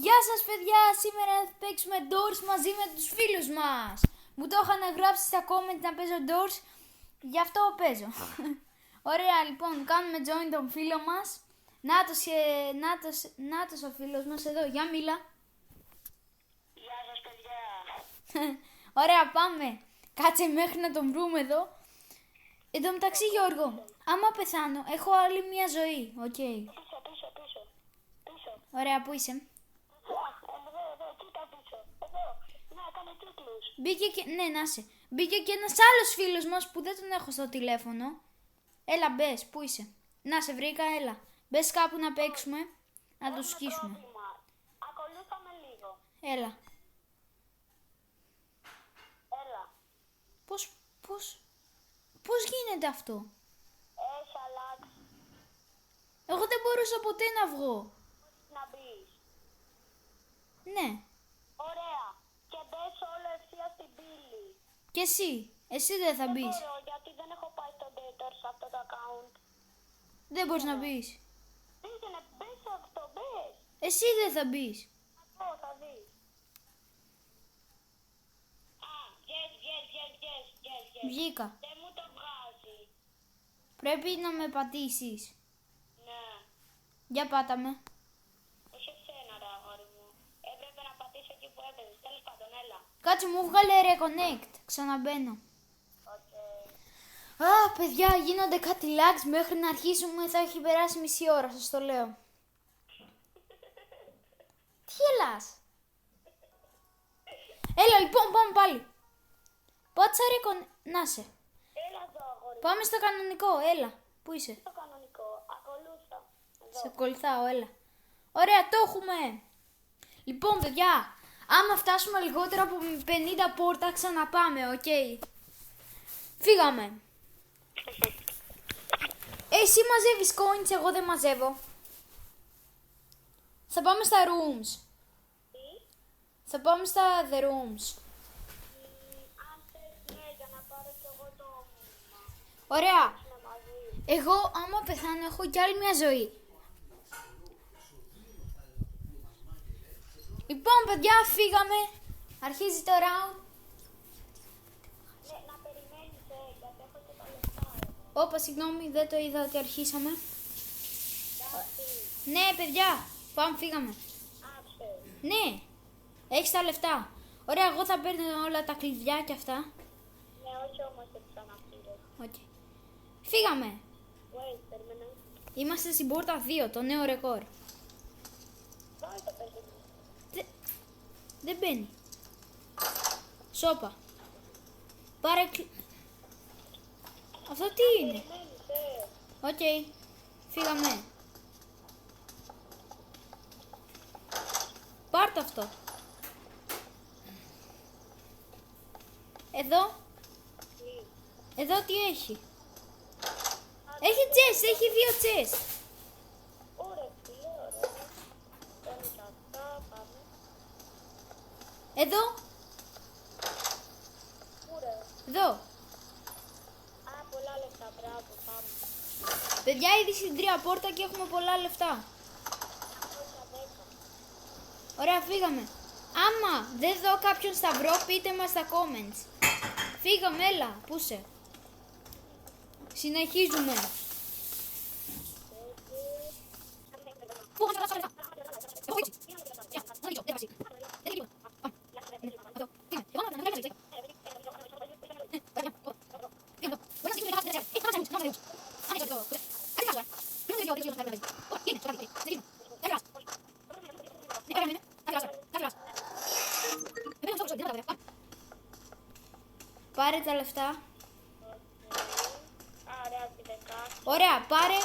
Γεια σας παιδιά, σήμερα θα παίξουμε Doors μαζί με τους φίλους μας. Μου το είχαν γράψει στα comment να παίζω Doors, γι' αυτό παίζω. Ωραία, λοιπόν, κάνουμε join τον φίλο μας. Νάτος ο φίλος μας εδώ, για μίλα. Γεια σας παιδιά. Ωραία, πάμε. Κάτσε μέχρι να τον βρούμε εδώ. Εν τω μεταξύ Γιώργο, άμα πεθάνω, έχω άλλη μια ζωή, οκ. Πίσω. Ωραία, πού είσαι? Εδώ, κοίτα πίσω. Εδώ, να κάνω κύκλους. Ναι, να είσαι. Μπήκε και ένας άλλος φίλος μας που δεν τον έχω στο τηλέφωνο. Έλα, μπες, πού είσαι? Να σε βρήκα, έλα. Μπες κάπου να παίξουμε, να το σκίσουμε. Ακολούθαμε λίγο. Έλα. Έλα. Πώς γίνεται αυτό? Έχει αλλάξει. Εγώ δεν μπορούσα ποτέ να βγω. Να μπεις. Ναι. Ωραία. Και μπες όλο ευθεία στην πύλη. Και εσύ δεν θα μπεις. Μπορώ, γιατί δεν έχω πάει στο Dator σε αυτό το account. Δεν μπορείς να μπεις. Πήγαινε, μπες σε αυτό, μπες. Εσύ δεν θα μπεις. Αυτό θα δεις. Yes. Βγήκα. Δεν μου το βγάζει. Πρέπει να με πατήσεις. Ναι. Για πάτα με. Όχι εσένα ρε αγόρι μου. Έπρεπε να πατήσω εκεί που έπαιζες. Τέλος πάντων, έλα. Κάτσε, μου βγάλε reconnect. Ξαναμπαίνω. Α, παιδιά, γίνονται κάτι lags. Μέχρι να αρχίσουμε θα έχει περάσει μισή ώρα, σας το λέω. Τι γελάς? Έλα, λοιπόν, πάμε πάλι. Πάτσα reconnect. Να σε. Έλα εδώ αγόρι μου. Πάμε στο κανονικό, έλα. Πού είσαι? Το κανονικό. Ακολούθα. Εδώ. Σε κολληθάω, έλα. Ωραία, το έχουμε. Λοιπόν, παιδιά, άμα φτάσουμε λιγότερο από 50 πόρτα, ξαναπάμε, οκ. Φύγαμε. Εσύ μαζεύεις coins, εγώ δεν μαζεύω. Θα πάμε στα rooms. Τι? Θα πάμε στα the rooms. Αν θες, ναι, για να πάρω κι εγώ το μήνυμα. Ωραία. Είναι μαζί. Εγώ, άμα πεθάνω, έχω κι άλλη μια ζωή. Λοιπόν, παιδιά, φύγαμε. Αρχίζει το round. Ναι, να περιμένεις, γιατί έχω και τα λεφτά. Όπα, συγγνώμη, δεν το είδα ότι αρχίσαμε. Εντάξει. Ναι, παιδιά, πάμε, φύγαμε. Άψε. Ναι, έχεις τα λεφτά. Ωραία, εγώ θα παίρνω όλα τα κλειδιά και αυτά. Ναι, όχι όμως δεν ξαναπήρες. Οκ. Φύγαμε. Wait, περίμενε. Είμαστε στην πόρτα 2, το νέο ρεκόρ. Βάλε το παιδί μου. Δεν μπαίνει. Σόπα. Πάρε Αυτό τι είναι? Περιμένεις, Οκ. Φύγαμε. Πάρτε αυτό. Εδώ. Τι? Εδώ τι έχει? Έχει chest, έχει 2 chest. Ωραία, φίλε, ωραία. Παίρνεις αυτά, πάμε. Εδώ. Ωραία. Εδώ. Α, πολλά λεφτά, μπράβο, πάμε. Παιδιά, ήδη στην 3 πόρτα και έχουμε πολλά λεφτά. 210. Ωραία, φύγαμε. Άμα δεν δω κάποιον σταυρό, πείτε μας στα comments. Φύγαμε, έλα. Πού είσαι? Συνεχίζουμε. Πάρε τα λεφτά. Ωραία, τη 10. Ωραία, πάρε.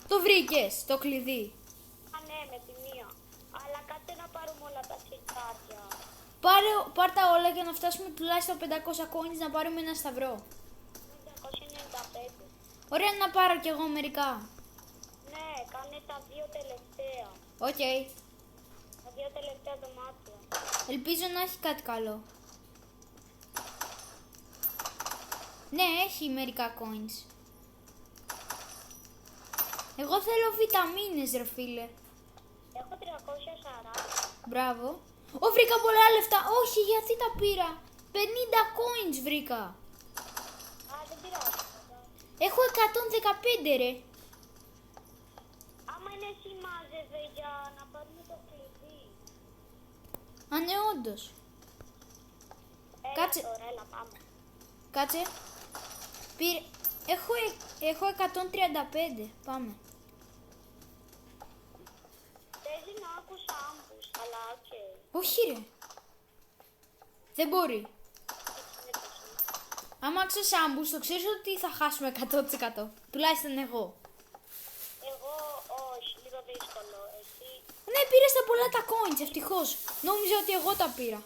Το βρήκες, το κλειδί. Α, ναι, με τη μία. Αλλά κάτσε να πάρουμε όλα τα σιρτάρια. Πάρ' τα όλα για να φτάσουμε τουλάχιστον 500 coins να πάρουμε ένα σταυρό. 595. Ωραία, να πάρω κι εγώ μερικά. Ναι, κάνε τα 2 τελευταία. Οκ. Τα 2 τελευταία δωμάτια. Ελπίζω να έχει κάτι καλό. Ναι, έχει μερικά coins. Εγώ θέλω βιταμίνες, ρε φίλε. Έχω 300 Μπράβο. Βρήκα πολλά λεφτά. Όχι, γιατί τα πήρα. 50 coins βρήκα. Α, δεν πειράζει. Έχω 115 ρε. Άμα είναι εσύ μάζευε για να πάρουμε το κλειδί. Α, ναι, όντως. Έλα Κάτσε. τώρα, έλα πάμε. Κάτσε. Πήρε. Έχω 135. Πάμε. Παίζει να άκουσα άμπους, αλλά οκ. Όχι ρε. Δεν μπορεί. Έτσι είναι το σημείο. Άμα άξεις άμπους, το ξέρεις ότι θα χάσουμε 100%. Τουλάχιστον εγώ. Εγώ όχι, λίγο δύσκολο. Εσύ, Ναι, πήρες τα πολλά τα coins, ευτυχώς. Νόμιζα ότι εγώ τα πήρα.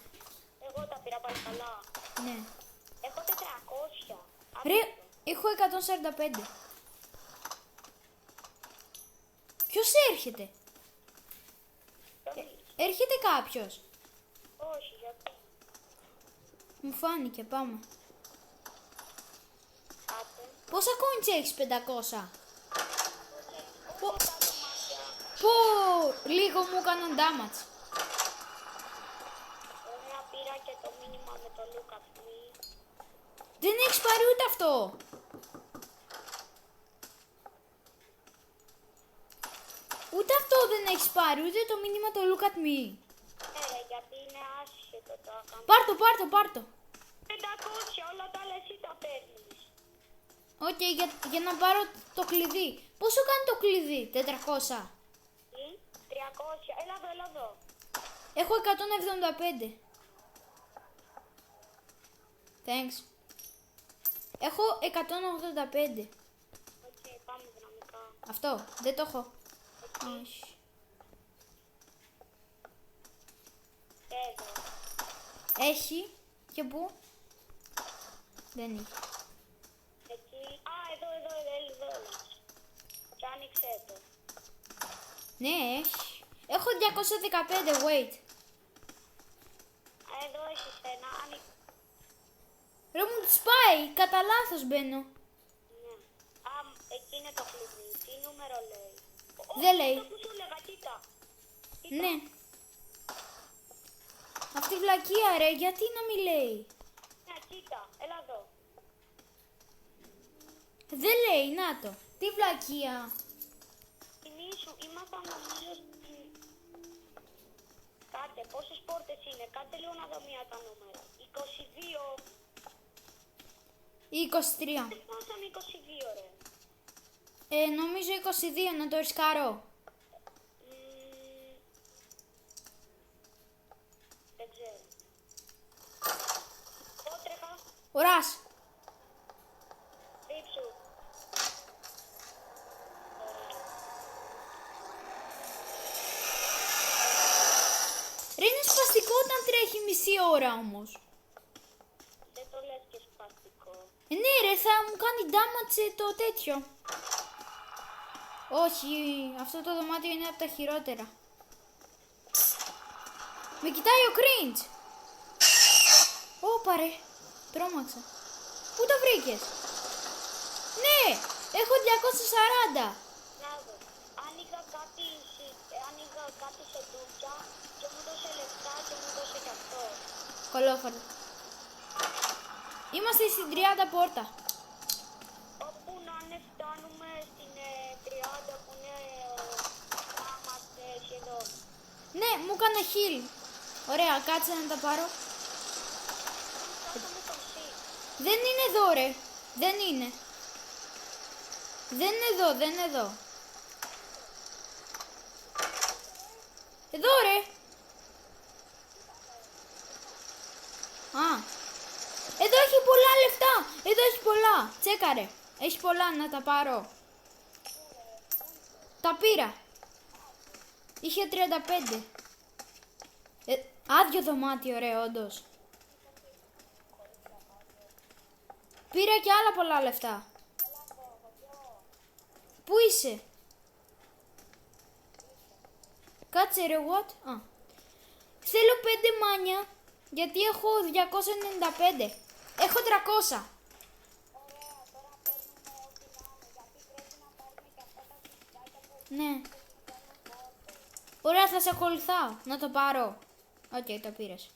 εγώ τα πήρα πάλι καλά. Ναι. Έχω 400. Ρε, έχω 145. Ποιος έρχεται? Έρχεται κάποιος. Όχι, γιατί. Μου φάνηκε, πάμε. Άτε. Πόσα coins έχεις? 500. Πω, Τα δωμάτια. πω, λίγο μου έκαναν damage. Ωραία, πήρα και το μήνυμα με το look at me. Δεν έχεις πάρει ούτε αυτό. Ούτε αυτό δεν έχεις πάρει, ούτε το μήνυμα το look at me. Γιατί είναι άσχετο το account. Πάρ' το. 500, όλα τα άλλα εσύ τα παίρνεις. Οκ, για να πάρω το κλειδί. Πόσο κάνει το κλειδί? 400. Τι, 300, έλα εδώ. Έχω 175. Thanks. Έχω 185. Οκ, πάμε δυναμικά. Αυτό, δεν το έχω. Όχι. Εδώ. Έχει. Και πού? Δεν έχει. Εκεί. Α, εδώ. Και άνοιξε το. Ναι, έχει. Έχω 215, wait. Εδώ έχεις ένα. Ρε μου τις πάει, κατά λάθος μπαίνω. Ναι. Εκεί είναι το κλειδί. Τι νούμερο λέει? Δεν λέει. Αυτό που σου έλεγα, κοίτα. Ναι. Αυτή η βλακεία ρε, γιατί να μην λέει? Ναι, κοίτα. Έλα εδώ. Δεν λέει, να το. Τι βλακεία. Θυμήσου, ήμασταν νομίζω στην... Κάτε, πόσες πόρτες είναι? Κάτε λίγο να δω μία τα νούμερα. 22. Ή 23. Ήμασταν 22 ρε. Νομίζω 22, να το ρισκάρω. Δεν ξέρω. Ότρεχα. Ωράς. Δίψου. Ρε είναι σπαστικό όταν τρέχει μισή ώρα όμως. Δεν το λες και σπαστικό. Ναι ρε, θα μου κάνει damage το τέτοιο. Όχι, αυτό το δωμάτιο είναι από τα χειρότερα. Με κοιτάει ο cringe. Όπα ρε, τρόμαξα. Πού το βρήκες? Ναι, έχω 240. Μπράβο. Άνοιγα κάτι σε ντούτια και μου δώσε λεφτά και μου δώσε και αυτό. Κολόφαρδο. Είμαστε στην 30 πόρτα. Όπου να είναι φτάνουμε στην 30 που είναι άμα σχεδόν. Ναι, μου έκανε heal. Ωραία, κάτσε να τα πάρω. Φτάσαμε στον C. Δεν είναι εδώ ρε. Δεν είναι. Δεν είναι εδώ, δεν είναι εδώ. Εδώ ρε. Α. Εδώ έχει πολλά λεφτά. Εδώ έχει πολλά. Τσέκαρε. Έχει πολλά να τα πάρω. Τα πήρα. Είχε 35. Άδειο δωμάτιο ρε όντως. Πήρα και άλλα πολλά λεφτά. Πού είσαι? Κάτσε ρε, what? Θέλω 5 μάνια, γιατί έχω 295. Έχω 300. Ναι. Ωραία, θα σε ακολουθάω. Να το πάρω. Οκ, το πήρες.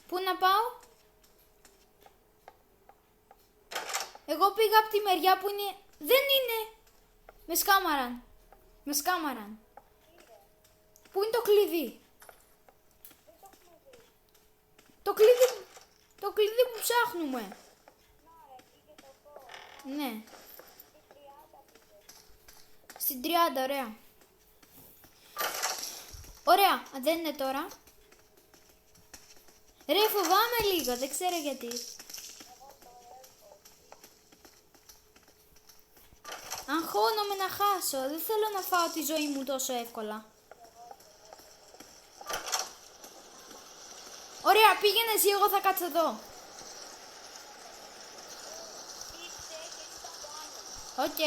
Πού να πάω? Εγώ πήγα από τη μεριά που είναι... Δεν είναι! Με σκάμαραν. Με σκάμαραν. Πού είναι το κλειδί? Το κλειδί που ψάχνουμε. Ναι. Στην 30, ωραία. Ωραία, δεν είναι τώρα. Ρε, φοβάμαι λίγο, δεν ξέρω γιατί. Αγχώνομαι να χάσω, δεν θέλω να φάω τη ζωή μου τόσο εύκολα. Ωραία, πήγαινε εσύ, εγώ θα κάτσω εδώ. Οκ.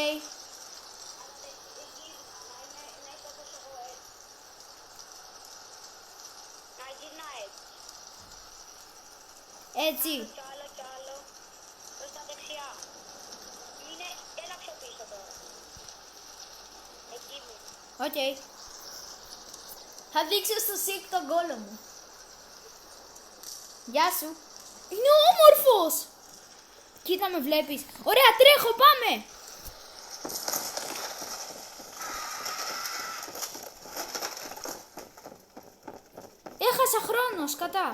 Έτσι. Κι άλλο. Προς τα δεξιά. Είναι ένα πιο πίσω τώρα. Εκεί μου. Οκ. Θα δείξω στο ΣΥΚ τον κόλο μου. Γεια σου. Είναι όμορφος. Κοίτα με βλέπεις. Ωραία, τρέχω, πάμε. Έχασα χρόνο, σκατά.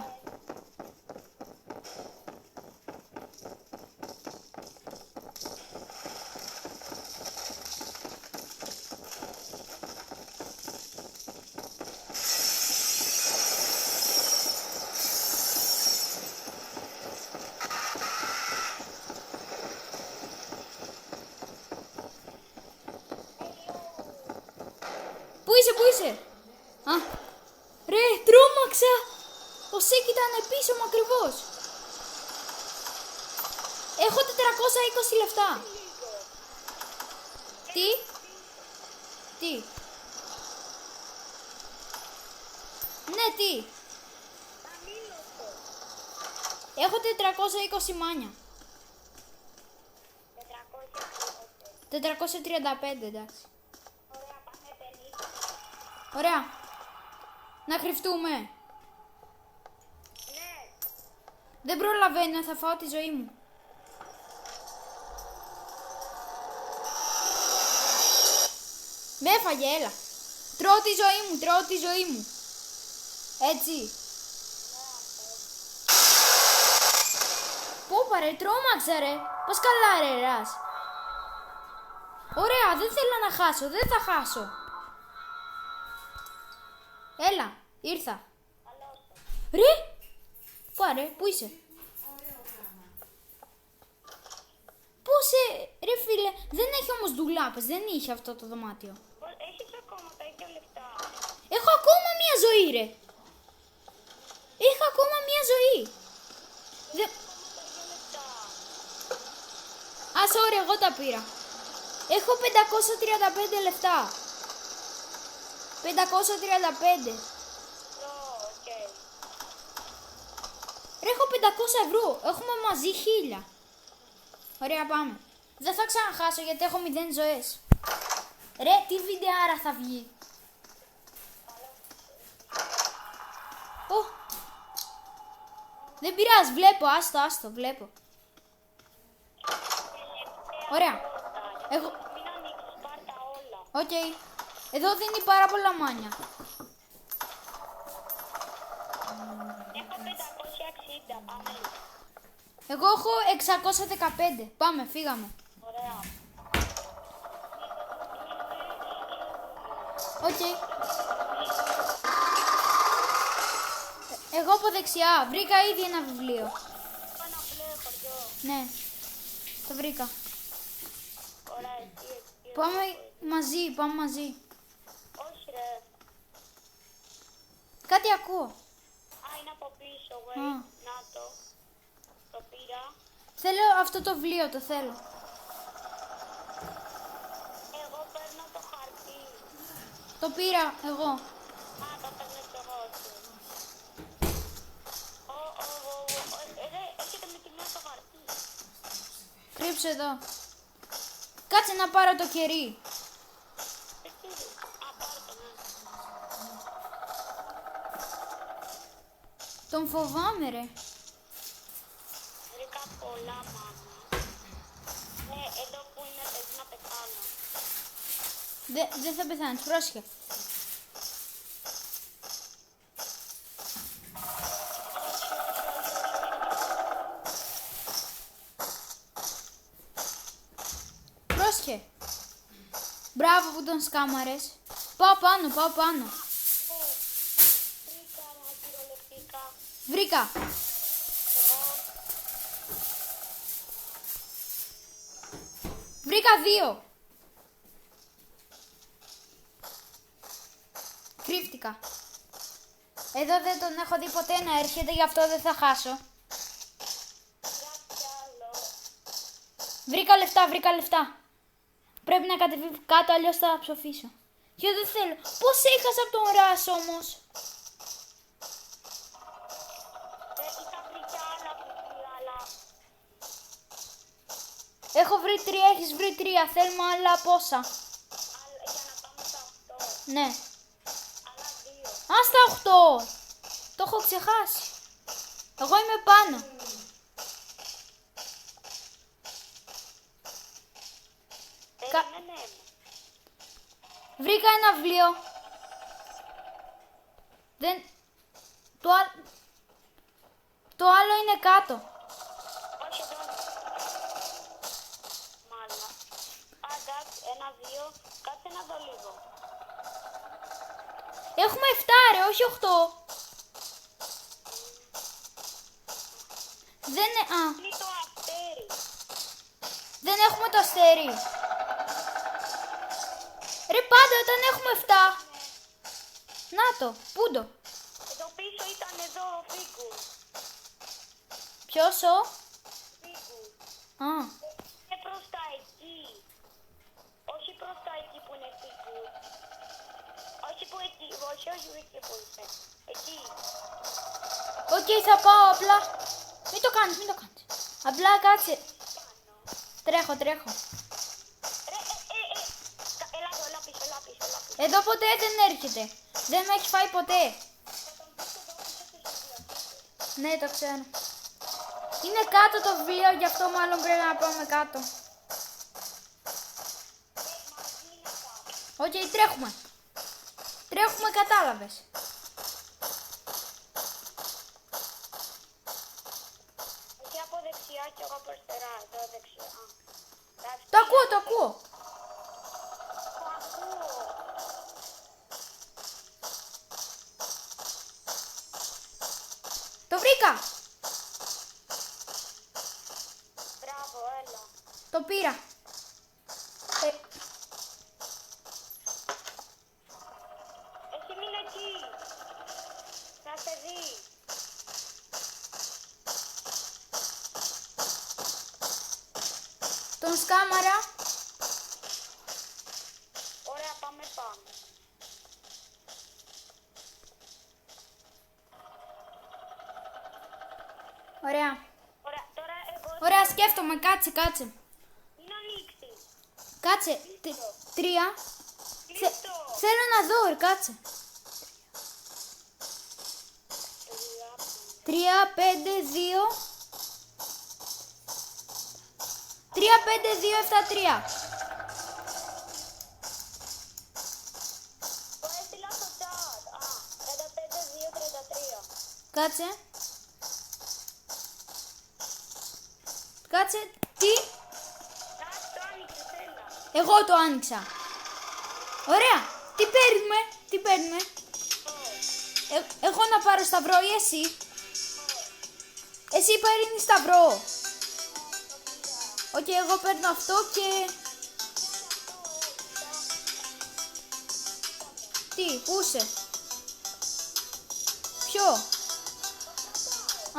Πού είσαι? Α, ρε, τρόμαξα. Ο ΣΥΚ ήταν πίσω μου ακριβώς. Έχω 420 λεφτά. Τι? Ναι, τι? Έχω 420 μάνια. 435, εντάξει. Ωραία. Να κρυφτούμε. Ναι. Δεν προλαβαίνω, θα φάω τη ζωή μου. Με έφαγε, έλα. Τρώω τη ζωή μου. Έτσι. Πού παρε, τρόμαξα ρε. Πώς καλά ρε ρας. Ωραία, δεν θέλω να χάσω, δεν θα χάσω. Έλα, ήρθα. Ρε, πάρε, πού είσαι? Πώς, ρε φίλε, δεν έχει όμως ντουλάπες, δεν είχε αυτό το δωμάτιο. Έχεις ακόμα τα ίδια λεφτά. Έχω ακόμα μία ζωή ρε. Έχω ακόμα μία ζωή. Δεν... Α, sorry, εγώ τα πήρα. Έχω 535 λεφτά. 535. Okay. Ρε, έχω 500 ευρώ. Έχουμε μαζί 1000. Ωραία, πάμε. Δεν θα ξαναχάσω γιατί έχω 0 ζωές. Ρε, τι βιντεάρα θα βγει. Δεν πειράζει, βλέπω, άστο, βλέπω. Ωραία. Εγώ... Μην ανοίξεις, πάρ' τα όλα. Οκ. Εδώ δίνει πάρα πολλά μάνια. Έχω 560, πάμε. Εγώ έχω 615. Πάμε, φύγαμε. Ωραία. Οκ. Εγώ από δεξιά. Βρήκα ήδη ένα βιβλίο. Ένα μπλε χωριό. Ναι. Το βρήκα. Ωραία, εσύ. Πάμε μαζί. Όχι ρε. Κάτι ακούω. Α, είναι από πίσω, Α. wait. Να το. Το πήρα. Θέλω αυτό το βιβλίο, το θέλω. Εγώ παίρνω το χαρτί. Το πήρα εγώ. Α, το παίρνω κι εγώ σου. Έρχεται με τη μία το χαρτί. Κρύψε εδώ. Κάτσε να πάρω το κερί. Τον φοβάμαι ρε. Βρήκα πολλά μάνα. Εδώ που είναι πρέπει να πεθάνω. Δεν θα πεθάνεις, πρόσεχε. Πρόσεχε. Μπράβο που τον σκάμαρες. Πάω πάνω, πάω πάνω. Βρήκα να κυριολεκτικά. Βρήκα. Βρήκα 2. Κρύφτηκα. Εδώ δεν τον έχω δει ποτέ να έρχεται, γι' αυτό δεν θα χάσω. Βρήκα λεφτά, βρήκα λεφτά. Πρέπει να κατεβεί κάτω, αλλιώς θα ψοφήσω. Και δεν θέλω. Πώς έχασα από τον Ρας όμως. Είχα βρει κι άλλα κουτιά, αλλά Έχω βρει 3, έχεις βρει 3. Θέλουμε άλλα πόσα. για να πάμε στα 8. Ναι. Άλλα 2. Α, στα 8. Το έχω ξεχάσει. Εγώ είμαι πάνω. Περίμενε. Βρήκα ένα βιβλίο. Δεν... Το άλλο είναι κάτω. Όχι εδώ. Μάλλον. Πάντα 1, 2. Κάτσε να δω λίγο. Έχουμε 7 ρε, όχι 8. Δεν είναι... Α, Είναι το αστέρι. δεν έχουμε το αστέρι. Ρε πάντα όταν έχουμε 7. Να το, πού το. Εδώ πίσω ήταν εδώ ο Φίγκου. Ποιος ο... Φίγκου. Α, Είναι προς τα εκεί. Όχι προς τα εκεί που είναι Φίγκου. Όχι που εκεί. Όχι εκεί που είσαι. Εκεί. οκ, θα πάω απλά. Μην το κάνεις, μην το κάνεις. Απλά κάτσε. Τρέχω. Έλα εδώ, έλα πίσω, έλα πίσω, έλα πίσω. Εδώ ποτέ δεν έρχεται. Δεν με έχει φάει ποτέ. Ναι, το ξέρω. Είναι κάτω το βιβλίο, γι' αυτό μάλλον πρέπει να πάμε κάτω. Οκ, τρέχουμε. Τρέχουμε, κατάλαβες. Εκεί από δεξιά και εγώ από αριστερά. Εδώ δεξιά. Το ακούω, το ακούω. Το ακούω. Το βρήκα. Μπράβο, έλα. Το πήρα. Εσύ μείνε εκεί. Θα σε δει. Τον σκάμαρα. Ωραία, πάμε πάνω. Ωραία. Ωραία, τώρα εγώ Ωραία, σκέφτομαι. Κάτσε. μην ανοίξεις. Κάτσε. 3. Κλείστο. Θέλω να δω, ρε, κάτσε. 3, 5, 2. 3, 5, 2, 7, 3. Το έστειλα στο chat. 35, 2, 33. Κάτσε. Κάτσε. Τι. Κάτσε, το άνοιξες, έλα. Εγώ το άνοιξα. Ωραία. Τι παίρνουμε. Εγώ να πάρω σταυρό ή εσύ. Εσύ παίρνεις σταυρό. Οκ, εγώ παίρνω αυτό και... Τι, πού είσαι. Ποιο.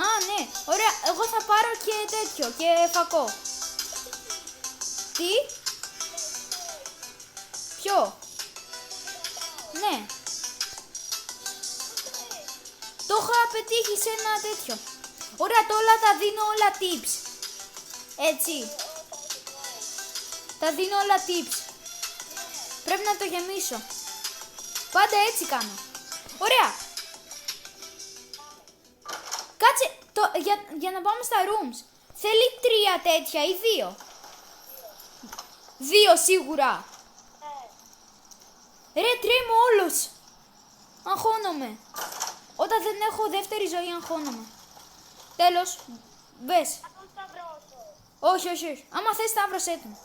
Α, ναι. Ωραία, εγώ θα πάρω και τέτοιο, και φακό. Τι. Ποιο. Ναι. Το είχα πετύχει σε ένα τέτοιο. Ωραία, τώρα τα δίνω όλα tips. Έτσι. Τα δίνω όλα tips. Πρέπει να το γεμίσω. Πάντα έτσι κάνω. Ωραία. Κάτσε, για να πάμε στα rooms. Θέλει 3 τέτοια ή 2? 2 σίγουρα. Ρε, τρέμω όλος. Αγχώνομαι. Όταν δεν έχω δεύτερη ζωή αγχώνομαι. Τέλος, μπες. Θα τον σταυρώσω. Όχι, όχι, όχι. Άμα θες σταύρωσέ τον.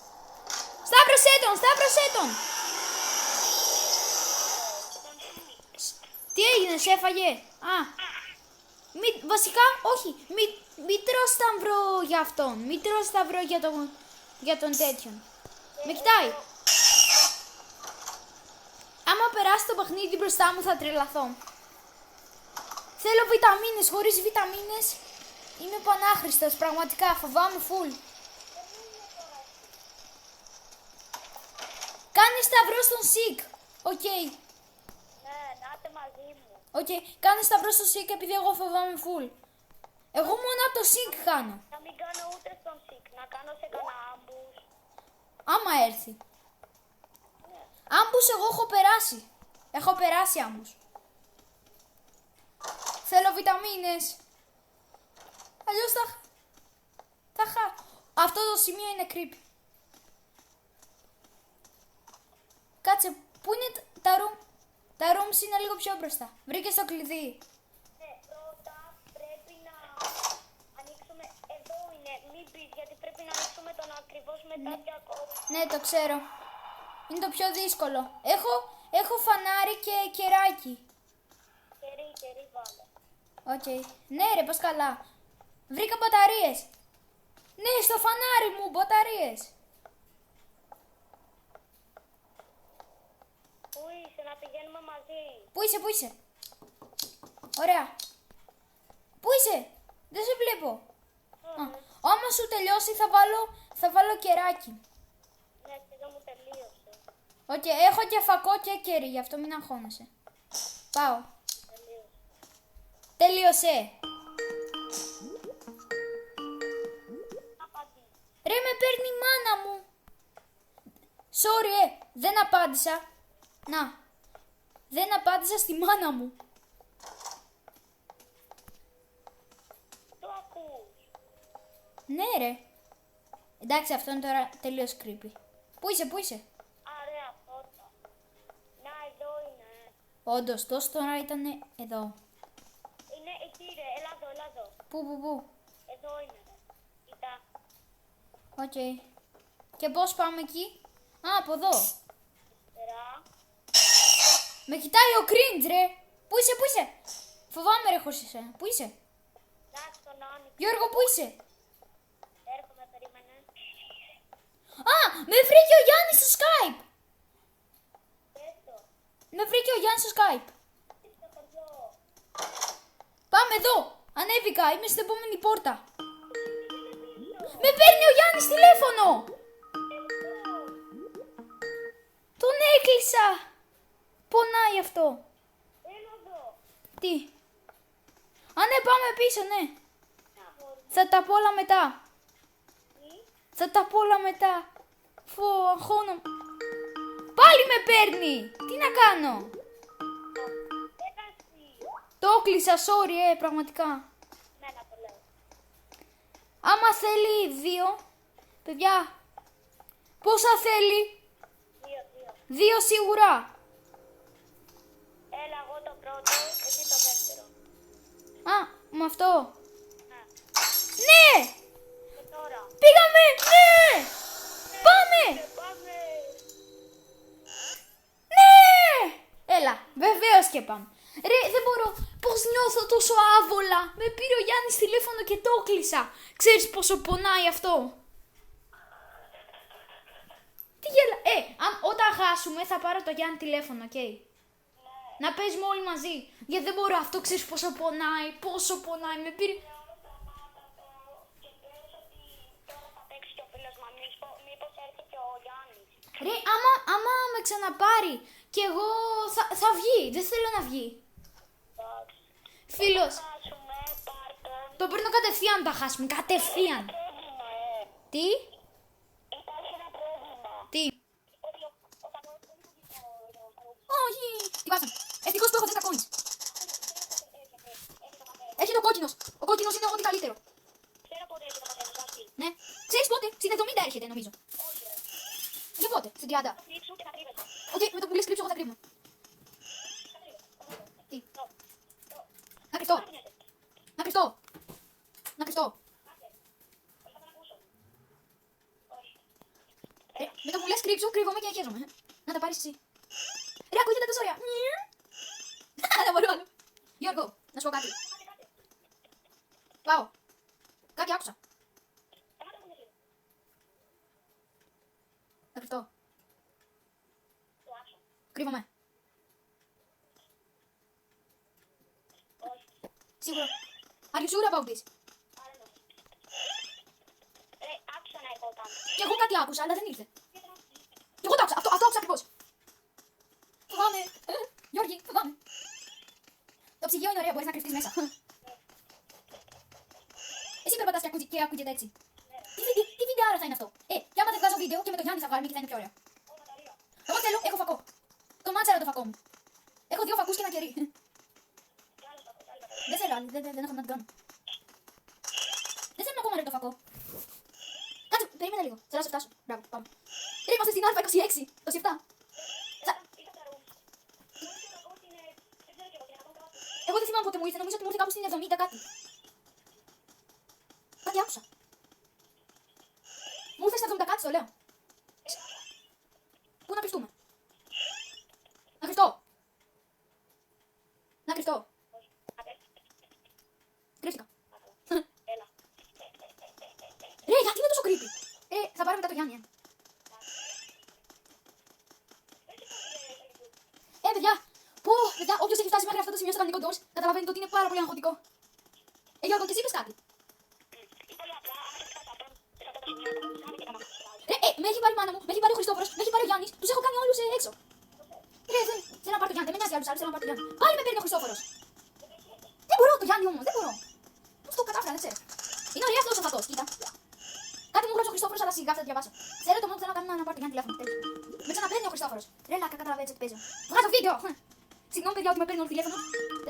Σταύρωσέ τον, σταύρωσέ τον. Τι έγινε, σε έφαγε? Βασικά, όχι. Μην τρως σταυρό για αυτόν. Μην τρως σταυρό για τον τέτοιον. Με κοιτάει. Άμα περάσει το παιχνίδι μπροστά μου θα τρελαθώ. Θέλω βιταμίνες. Χωρίς βιταμίνες είμαι πανάχρηστος. Πραγματικά φοβάμαι full. Κάνε σταυρό στον Σικ. Οκ. Ναι, να είστε μαζί μου. Οκ. Κάνε σταυρό στον Σικ επειδή εγώ φοβάμαι full. Εγώ μόνο από το Σικ κάνω. Να μην κάνω ούτε στον Σικ, να κάνω σε κανένα άμπους. Άμα έρθει. Άμπους εγώ έχω περάσει. Έχω περάσει άμπους. Θέλω βιταμίνες. Αλλιώς θα αυτό το σημείο είναι creepy. Κάτσε, πού είναι τα room? Τα rooms είναι λίγο πιο μπροστά. Βρήκες το κλειδί. Ναι, πρώτα πρέπει να ανοίξουμε. Εδώ είναι, μην πεις, γιατί πρέπει να ανοίξουμε τον ακριβώς μετά διακόπτη. Ναι, το ξέρω. Είναι το πιο δύσκολο. Έχω φανάρι και κεράκι. Κερί, βάλε. Οκ. Ναι ρε, πας καλά. Βρήκα μπαταρίες. Ναι, στο φανάρι μου, μπαταρίες. Πού είσαι, να πηγαίνουμε μαζί. Πού είσαι. Ωραία. Πού είσαι, δεν σε βλέπω. Άμα σου τελειώσει θα βάλω κεράκι. Ναι, και εδώ μου τελείωσε. Οκ, έχω και φακό και κερί, γι' αυτό μην αγχώνεσαι. Πάω. Τελείωσε. Ρε, με παίρνει η μάνα μου. Sorry, δεν απάντησα. Να. Δεν απάντησα στη μάνα μου. Το ακούς. Ναι ρε. Εντάξει, αυτό είναι τώρα τελείως creepy. Πού είσαι? Ωραία, φώτα. Να, εδώ είναι. Όντως, τόσο τώρα ήταν εδώ. Είναι εκεί ρε, έλα εδώ. Πού? Εδώ είναι ρε. Κοίτα. Οκ. Και πώς πάμε εκεί? Από εδώ. Τερά. Με κοιτάει ο cringe ρε. Πού είσαι? Φοβάμαι ρε χωρίς εσένα. Πού είσαι? Εντάξει, τον άνοιξε. Γιώργο, πού είσαι? Έρχομαι, περίμενε. Με βρήκε ο Γιάννης στο Skype. Πες το. Με βρήκε ο Γιάννης στο Skype. Είστε εδώ. Πάμε εδώ. Ανέβηκα. Είμαι στην επόμενη πόρτα. Με παίρνει ο Γιάννης τηλέφωνο. Τον έκλεισα. Πονάει αυτό. Έλα εδώ. Τι? Ναι, πάμε πίσω, ναι. Να μπορώ. Θα τα πω όλα μετά. Τι. Θα τα πω όλα μετά. Αγχώνομαι. Πάλι με παίρνει. Τι να κάνω? Έκαση. Το έκλεισα, sorry, πραγματικά. Ναι, να το λέω. Άμα θέλει 2, παιδιά, πόσα θέλει? 2. 2 σίγουρα. Έλα, εγώ το πρώτο, εσύ το δεύτερο. Με αυτό. Ναι. Ναι! Και τώρα. Πήγαμε! Ναι! Πάμε! Πάμε. Ναι! Έλα, βεβαίως και πάμε. Ρε, δεν μπορώ. Πώς νιώθω τόσο άβολα. Με πήρε ο Γιάννης τηλέφωνο και το έκλεισα. Ξέρεις πόσο πονάει αυτό? Τι γελά... όταν χάσουμε θα πάρω το Γιάννη τηλέφωνο, οκ. Να παίζουμε όλοι μαζί. Γιατί δεν μπορώ αυτό, ξέρεις πόσο πονάει. Πόσο πονάει. Με πήρε... Και ξέρεις ότι τώρα θα παίξει και ο φίλος μου. Μήπως έρθει και ο Γιάννης. Ρε, άμα με ξαναπάρει και εγώ θα βγει. Δεν θέλω να βγει. Εντάξει. Φίλος. Χάσουμε, πάρτον. Το παίρνω κατευθείαν τα χάσουμε. Κατευθείαν. Πρόβλημα, Τι? Υπάρχει ένα πρόβλημα. Τι? Ότι όταν Όχι. Τι βάζω. Ευτυχώς που έχω 10 coins. Έχει το κόκκινος. Ο κόκκινος. 30. Κρύψου και θα κρύβεσαι. Οκ, με το που λες κρύψω εγώ θα κρύβω. Τι. Να κρυφτώ. Να κρυφτώ. Να κρυφτώ. Με το που λες κρύψου, κρύβομαι και χαίρομαι. Να τα πάρεις εσύ. Ρε, ακούγεται τόσο ωραία. Δεν μπορώ άλλο. Γιώργο, να σου πω κάτι. Πάω. Κάτι άκουσα. Να κρυφτώ. Κρύβομαι. Σίγουρα. Are you sure about this? Άκουσα να ερχόταν. Και εγώ κάτι άκουσα, αλλά δεν ήρθε. Και εγώ το άκουσα. Αυτό άκουσα ακριβώς. Φοβάμαι. Γιώργη, φοβάμαι. Το ψυγείο είναι ωραίο, μπορείς να κρυφτείς μέσα. Εσύ περπατάς και ακούγεται έτσι. Τι βιντεάρα θα είναι αυτό. Και άμα δεν βγάζω βίντεο και με το Γιάννη θα βγάλουμε και θα είναι πιο ωραίο. Εγώ θέλω, έχω φακό. Το μάτσαρα το φακό μου. Έχω 2 φακούς και ένα κερί. Δεν θέλω άλλη, δεν έχω να την κάνω. Δεν θέλω ακόμα ρε το φακό. Κάτσε, περίμενε λίγο. Θέλω να σε φτάσω. Μπράβο, πάμε. Είμαστε στην Α26, 27. Εγώ δεν θυμάμαι πότε μου ήρθε, νομίζω ότι μου ήρθε κάπου στην 70 κάτι. Κάτι άκουσα. Μου ήρθε στην 70 κάτι, το λέω. Πού να κρυφτούμε. Να κρυφτώ. Να κρυφτώ. Κρύφτηκα. Ρε, γιατί είναι τόσο creepy. Θα πάρω μετά το Γιάννη. Παιδιά, όποιος έχει φτάσει μέχρι αυτό το σημείο στο κανονικό doors, καταλαβαίνει ότι είναι πάρα πολύ αγχωτικό. Γιώργο, και εσύ είπες κάτι. Με έχει πάρει η μάνα μου, με έχει πάρει ο Χριστόφορος, με έχει πάρει ο Γιάννης, τους έχω κάνει όλους έξω. Θέλω να πάρω το Γιάννη, δεν με νοιάζει άλλους, θέλω να πάρω το Γιάννη. Πάλι με παίρνει ο Χριστόφορος. Δεν μπορώ το Γιάννη όμως, δεν μπορώ. Πώς το κατάφερα, δεν ξέρω. Είναι ωραία αυτός ο φακός, κοίτα. Κάτι μου γράψει ο Χριστόφορος, αλλά σιγά θα το διαβάσω. Ξέρω το μόνο που θέλω να κάνω να πάρω το Γιάννη τηλέφωνο. Με ξαναπαίρνει ο Χριστόφορος. Ρε, λάκα, καταλαβαίνεις ότι παίζω. Βγάζω βίντεο. Συγγνώμη, παιδιά, ότι με παίρνει όλο τηλέφωνο.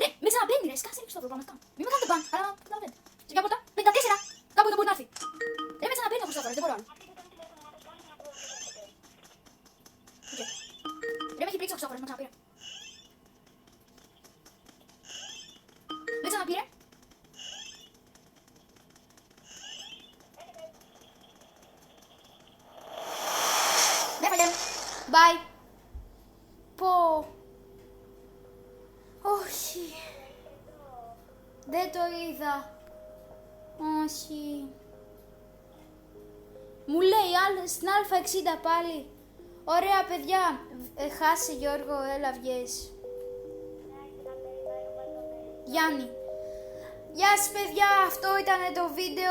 Ρε, με ξαναπαίρνει, ρε, σκάσε Χριστόφορο, πραγματικά. Μην με κάνετε μπαν, αλλά καταλαβαίνετε. Σε ποια πόρτα, 54, κάπου εδώ μπορεί να έρθει. Ρε, με ξαναπαίρνει ο Χριστόφορος, δεν μπορώ άλλο. Ρε, με έχει πρίξει ο Χριστόφορος, με ξαναπήρε. Με ξαναπήρε. Bye. Πω. Όχι. Δεν το είδα. Όχι. Μου λέει στην Α60 πάλι. Ωραία παιδιά. Χάσε Γιώργο, έλα βγες. Γιάννη. Γεια σας παιδιά, αυτό ήταν το βίντεο.